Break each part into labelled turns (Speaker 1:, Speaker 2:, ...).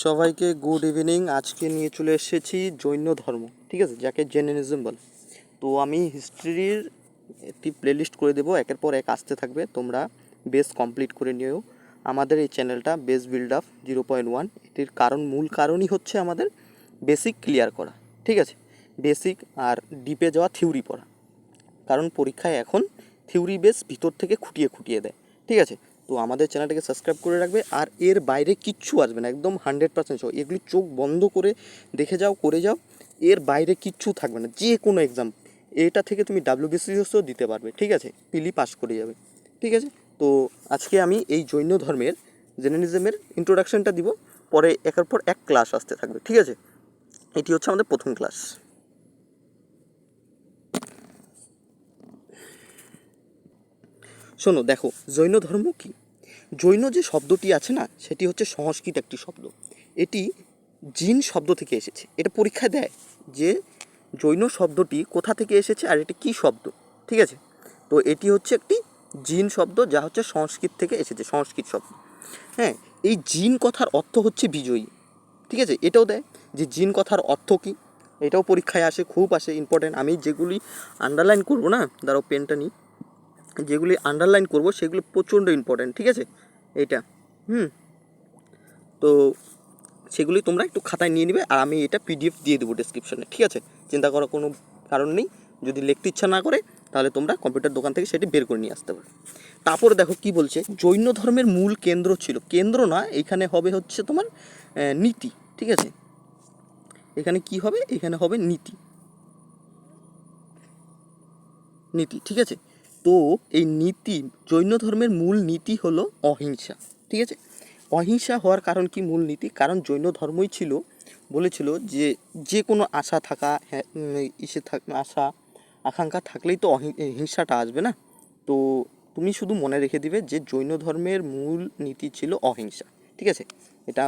Speaker 1: সবাইকে good evening. আজকে নিয়ে চলে এসেছি জৈন ধর্ম, ঠিক আছে, যাকে জেনিনিজম বলে। তো আমি হিস্ট্রির একটি প্লেলিস্ট করে দেবো, একের পর এক আসতে থাকবে। তোমরা বেস কমপ্লিট করে নিও। আমাদের এই চ্যানেলটা বেস বিল্ড আপ 0.1, এটির মূল কারণই হচ্ছে আমাদের বেসিক ক্লিয়ার করা, ঠিক আছে। বেসিক আর ডিপে যাওয়া, থিওরি পড়া, কারণ পরীক্ষায় এখন থিওরি বেস ভিতর থেকে খুঁটিয়ে খুঁটিয়ে দেয়, ঠিক আছে। তো আমাদের চ্যানেলটাকে সাবস্ক্রাইব করে রাখবে। আর এর বাইরে কিচ্ছু আসবে না, একদম 100% সহ। এগুলি চোখ বন্ধ করে দেখে যাও, করে যাও। এর বাইরে কিচ্ছু থাকবে না। যে কোনো এক্সাম এটা থেকে তুমি WBCSও দিতে পারবে, ঠিক আছে, পিলি পাস করে যাবে, ঠিক আছে। তো আজকে আমি এই জৈন ধর্মের জেনিনিজমের ইন্ট্রোডাকশনটা দিব, পরে একের পর এক ক্লাস আসতে থাকবে, ঠিক আছে। এটি হচ্ছে আমাদের প্রথম ক্লাস। শোনো, দেখো, জৈন ধর্ম কি? জৈন যে শব্দটি আছে না, সেটি হচ্ছে সংস্কৃত একটি শব্দ। এটি জিন শব্দ থেকে এসেছে। এটা পরীক্ষায় দেয় যে জৈন শব্দটি কোথা থেকে এসেছে আর এটি কী শব্দ, ঠিক আছে। তো এটি হচ্ছে একটি জিন শব্দ, যা হচ্ছে সংস্কৃত থেকে এসেছে, সংস্কৃত শব্দ। হ্যাঁ, এই জিন কথার অর্থ হচ্ছে বিজয়ী, ঠিক আছে। এটাও দেয় যে জিন কথার অর্থ কী, এটাও পরীক্ষায় আসে, খুব আসে, ইম্পর্টেন্ট। আমি যেগুলি আন্ডারলাইন করবো না, দাঁড়াও পেনটা নিই, যেগুলি আন্ডারলাইন করব সেগুলো প্রচণ্ড ইম্পর্ট্যান্ট, ঠিক আছে। এইটা তো সেগুলি তোমরা একটু খাতায় নিয়ে নেবে, আর আমি এটা PDF দিয়ে দেবো ডেসক্রিপশনে, ঠিক আছে। চিন্তা করার কোনো কারণ নেই। যদি লিখতে ইচ্ছা না করে, তাহলে তোমরা কম্পিউটার দোকান থেকে সেটি বের করে নিয়ে আসতে পারো। তারপরে দেখো কি বলছে, জৈন ধর্মের মূল কেন্দ্র ছিল, কেন্দ্র না, এখানে হবে হচ্ছে তোমার নীতি, ঠিক আছে। এখানে কি হবে, এখানে হবে নীতি, নীতি, ঠিক আছে। তো এই নীতি, জৈন ধর্মের মূল নীতি হলো অহিংসা, ঠিক আছে। অহিংসা হওয়ার কারণ কি, মূল নীতি? কারণ জৈন ধর্মই ছিল, বলেছিল যে যে কোনো আশা থাকা, আশা আকাঙ্ক্ষা থাকলেই তো হিংসাটা আসবে না। তো তুমি শুধু মনে রেখে দিবে যে জৈন ধর্মের মূল নীতি ছিল অহিংসা, ঠিক আছে। এটা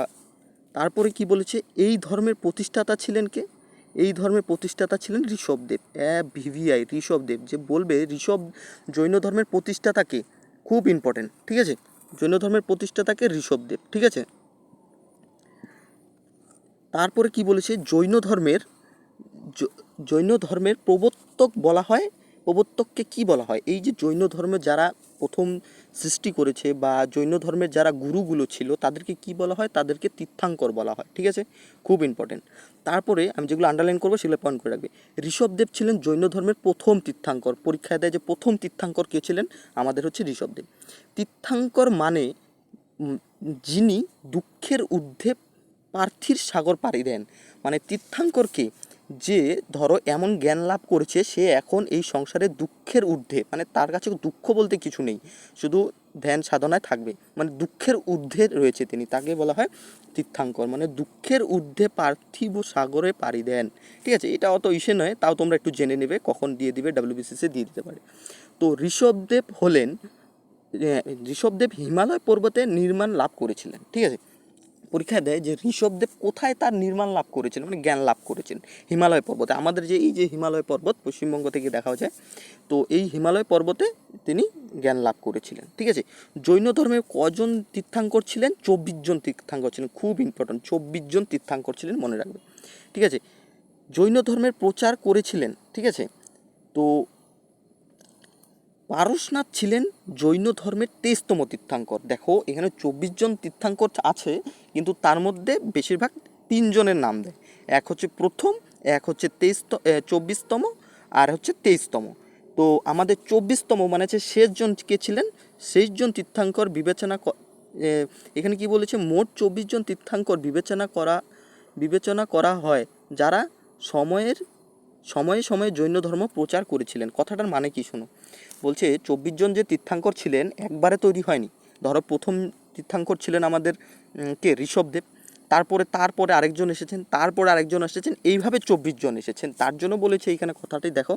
Speaker 1: তারপরে কি বলেছে, এই ধর্মের প্রতিষ্ঠাতা ছিলেন কে? এই ধর্মের প্রতিষ্ঠাতা ছিলেন ঋষভদেব। VVI ঋষভদেব। যে বলবে ঋষভ জৈন ধর্মের প্রতিষ্ঠাতাকে, খুব ইম্পর্টেন্ট, ঠিক আছে। জৈন ধর্মের প্রতিষ্ঠাতাকে ঋষভদেব, ঠিক আছে। তারপরে কি বলেছে, জৈন ধর্মের প্রবর্তক বলা হয়। প্রবর্তককে কি বলা হয়? এই যে জৈন ধর্মে যারা প্রথম সৃষ্টি করেছে, বা জৈন ধর্মের যারা গুরুগুলো ছিল, তাদেরকে কি বলা হয়? তাদেরকে তীর্থাঙ্কর বলা হয়, ঠিক আছে। খুব ইম্পর্টেন্ট। তারপরে আমি যেগুলো আন্ডারলাইন করবো সেগুলো পয়েন্ট করে রাখবে। ঋষভদেব ছিলেন জৈন ধর্মের প্রথম তীর্থাঙ্কর। পরীক্ষায় দেয় যে প্রথম তীর্থাঙ্কর কে ছিলেন? আমাদের হচ্ছে ঋষভদেব। তীর্থাঙ্কর মানে যিনি দুঃখের ঊর্ধ্বে পার্থির সাগর পাড়ি দেন। মানে তীর্থাঙ্করকে, যে ধরো এমন জ্ঞান লাভ করেছে, সে এখন এই সংসারে দুঃখের ঊর্ধ্বে, মানে তার কাছে দুঃখ বলতে কিছু নেই, শুধু ধ্যান সাধনায় থাকবে, মানে দুঃখের ঊর্ধ্বে রয়েছে তিনি, তাকে বলা হয় তীর্থাঙ্কর। মানে দুঃখের ঊর্ধ্বে পার্থিব সাগরে পাড়ি দেন, ঠিক আছে। এটা অত ইসে নয়, তাও তোমরা একটু জেনে নেবে, কখন দিয়ে দিবে, WBCS দিয়ে দিতে পারে। তো ঋষভদেব হিমালয় পর্বতে নির্মাণ লাভ করেছিলেন, ঠিক আছে। পরীক্ষায় দেয় যে ঋষভদেব কোথায় তার নির্মাণ লাভ করেছেন, মানে জ্ঞান লাভ করেছেন? হিমালয় পর্বতে। আমাদের যে এই যে হিমালয় পর্বত পশ্চিমবঙ্গ থেকে দেখা যায়, তো এই হিমালয় পর্বতে তিনি জ্ঞান লাভ করেছিলেন, ঠিক আছে। জৈন ধর্মে কজন তীর্থাঙ্কর ছিলেন? 24 জন তীর্থাঙ্কর ছিলেন, খুব ইম্পর্টেন্ট, 24 জন তীর্থাঙ্কর ছিলেন, মনে রাখবে, ঠিক আছে। জৈন ধর্মের প্রচার করেছিলেন, ঠিক আছে। তো পারশনাথ ছিলেন জৈন ধর্মের 23তম তীর্থাঙ্কর। দেখো, এখানে 24 জন তীর্থাঙ্কর আছে, কিন্তু তার মধ্যে বেশিরভাগ 3 জনের নাম দেয়। এক হচ্ছে প্রথম, এক হচ্ছে 24তম, আর হচ্ছে 23তম। তো আমাদের 24তম মানে হচ্ছে শেষজন কে ছিলেন? শেষজন তীর্থাঙ্কর এখানে কি বলেছে, মোট 24 জন তীর্থাঙ্কর বিবেচনা করা হয়, যারা সময়ে সময়ে জৈন ধর্ম প্রচার করেছিলেন। কথাটার মানে কি শোনো, বলছে 24 জন যে তীর্থাঙ্কর ছিলেন একবারে তৈরি হয়নি। ধরো প্রথম তীর্থাঙ্কর ছিলেন আমাদের কে? ঋষভদেব। তারপরে আরেকজন এসেছেন, তারপরে আরেকজন এসেছেন, এইভাবে 24 জন এসেছেন। তার জন্য বলেছে এইখানে কথাটাই দেখো,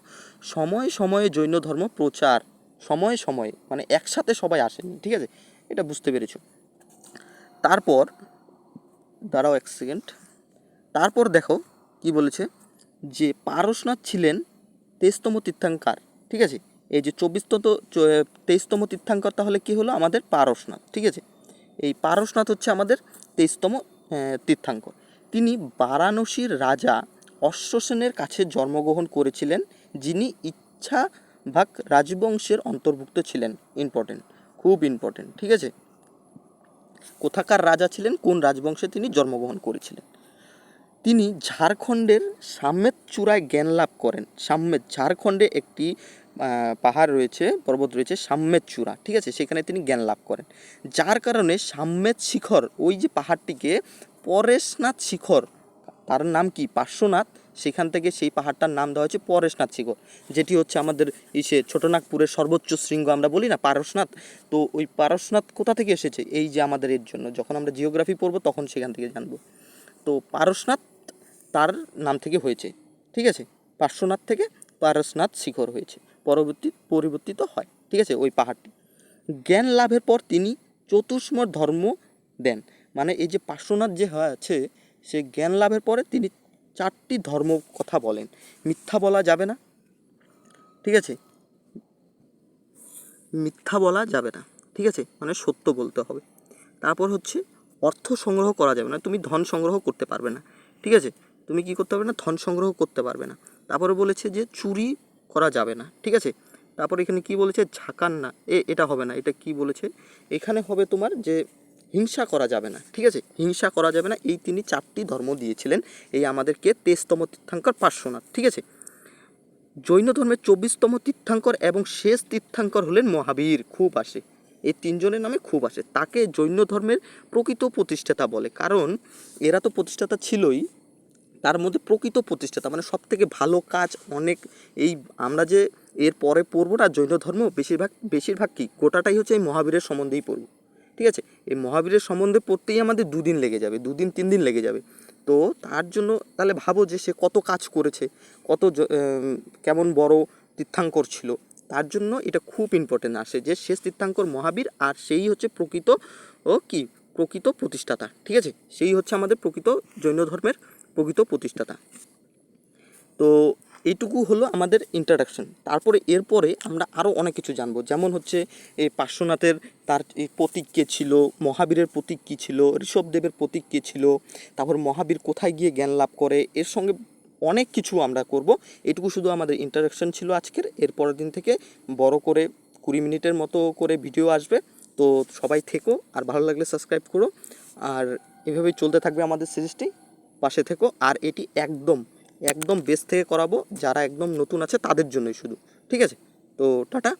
Speaker 1: সময়ে সময়ে জৈন ধর্ম প্রচার, সময়ে সময়ে, মানে একসাথে সবাই আসেনি, ঠিক আছে। এটা বুঝতে পেরেছো? তারপর দাঁড়াও এক সেকেন্ড। তারপর দেখো কি বলেছে, যে পারশনাথ ছিলেন 23তম তীর্থাঙ্কর, ঠিক আছে। এই যে 23তম তীর্থাঙ্কর, তাহলে কি হলো? আমাদের পারশনাথ, ঠিক আছে। এই পারশনাথ হচ্ছে আমাদের 23তম তীর্থঙ্কর। তিনি বারাণসীর রাজা অশ্বসেনের কাছে জন্মগ্রহণ করেছিলেন, যিনি ইচ্ছাভাগ রাজবংশের অন্তর্ভুক্ত ছিলেন। ইম্পর্টেন্ট, খুব ইম্পর্টেন্ট, ঠিক আছে। কোথাকার রাজা ছিলেন, কোন রাজবংশে তিনি জন্মগ্রহণ করেছিলেন। তিনি ঝাড়খণ্ডের সাম্যেত চূড়ায় জ্ঞান লাভ করেন। সাম্যেত, ঝাড়খণ্ডে একটি পাহাড় রয়েছে, পর্বত রয়েছে সাম্যেত চূড়া, ঠিক আছে, সেখানে তিনি জ্ঞান লাভ করেন। যার কারণে সাম্যেত শিখর, ওই যে পাহাড়টিকে পরেশনাথ শিখর, তার নাম কি পার্শ্বনাথ, সেখান থেকে সেই পাহাড়টার নাম দেওয়া হয়েছে পরেশনাথ শিখর, যেটি হচ্ছে আমাদের ছোটনাগপুরের সর্বোচ্চ শৃঙ্গ আমরা বলি না, পারশনাথ। তো ওই পারশনাথ কোথা থেকে এসেছে, এই যে আমাদের এর জন্য যখন আমরা জিওগ্রাফি পড়বো তখন সেখান থেকে জানবো। তো পারশনাথ তার নাম থেকে হয়েছে, ঠিক আছে, পার্শ্বনাথ থেকে পারশনাথ শিখর হয়েছে, পরিবর্তিত হয়, ঠিক আছে, ওই পাহাড়টি। জ্ঞান লাভের পর তিনি চতুষ্মর ধর্ম দেন, মানে এই যে পার্শ্বনাথ যে আছে, সে জ্ঞান লাভের পরে তিনি 4টি ধর্ম কথা বলেন। মিথ্যা বলা যাবে না, ঠিক আছে, মিথ্যা বলা যাবে না, ঠিক আছে, মানে সত্য বলতে হবে। তারপর হচ্ছে অর্থ সংগ্রহ করা যাবে না, তুমি ধন সংগ্রহ করতে পারবে না, ঠিক আছে, তুমি কি করতে পারবে না, ধন সংগ্রহ করতে পারবে না। তারপরে বলেছে যে চুরি করা যাবে না, ঠিক আছে। তারপর এখানে কি বলেছে, ঝাঁকান না, এটা হবে না, এটা কি বলেছে, এখানে হবে তোমার যে হিংসা করা যাবে না, ঠিক আছে, হিংসা করা যাবে না। এই তিনি 4টি ধর্ম দিয়েছিলেন এই আমাদেরকে 23তম তীর্থঙ্কর পার্শ্বনাথ, ঠিক আছে। জৈন ধর্মের 24তম তীর্থঙ্কর এবং শেষ তীর্থঙ্কর হলেন মহাবীর, খুব আসে, এই 3জনের নামে খুব আসে। তাকে জৈন ধর্মের প্রকৃত প্রতিষ্ঠাতা বলে, কারণ এরা তো প্রতিষ্ঠাতা ছিলই, তার মধ্যে প্রকৃত প্রতিষ্ঠাতা মানে সব থেকে ভালো কাজ অনেক, এই আমরা যে এর পরে পড়বো না জৈন ধর্ম, বেশিরভাগ কি গোটাটাই হচ্ছে এই মহাবীরের সম্বন্ধেই পড়বো, ঠিক আছে। এই মহাবীরের সম্বন্ধে পড়তেই আমাদের 2 দিন লেগে যাবে, 2 দিন 3 দিন লেগে যাবে। তো তার জন্য তাহলে ভাবো যে সে কত কাজ করেছে, কেমন বড় তীর্থাঙ্কর ছিল, তার জন্য এটা খুব ইম্পর্টেন্ট আসে যে শেষ তীর্থাঙ্কর মহাবীর, আর সেই হচ্ছে প্রকৃত প্রতিষ্ঠাতা, ঠিক আছে, সেই হচ্ছে আমাদের প্রকৃত জৈন ধর্মের প্রকৃত প্রতিষ্ঠাতা। তো এইটুকু হলো আমাদের ইন্ট্রোডাকশন। তারপরে এরপরে আমরা আরও অনেক কিছু জানবো, যেমন হচ্ছে এই পার্শ্বনাথের তার এই প্রতীক কে ছিল, মহাবীরের প্রতীক কী ছিল, ঋষভদেবের প্রতীক কে ছিল, তারপর মহাবীর কোথায় গিয়ে জ্ঞান লাভ করে, এর সঙ্গে অনেক কিছু আমরা করব। এটুকু শুধু আমাদের ইন্ট্রোডাকশন ছিল আজকের। এর পরের দিন থেকে বড় করে 20 মিনিটের মতো করে ভিডিও আসবে। তো সবাই থেকো, আর ভালো লাগলে সাবস্ক্রাইব করো, আর এভাবেই চলতে থাকবে আমাদের সিরিজটি, পাশে থেকো। আর এটি একদম বেস থেকে করাবো, যারা একদম নতুন আছে তাদের জন্যই শুধু, ঠিক আছে। তো টাটা।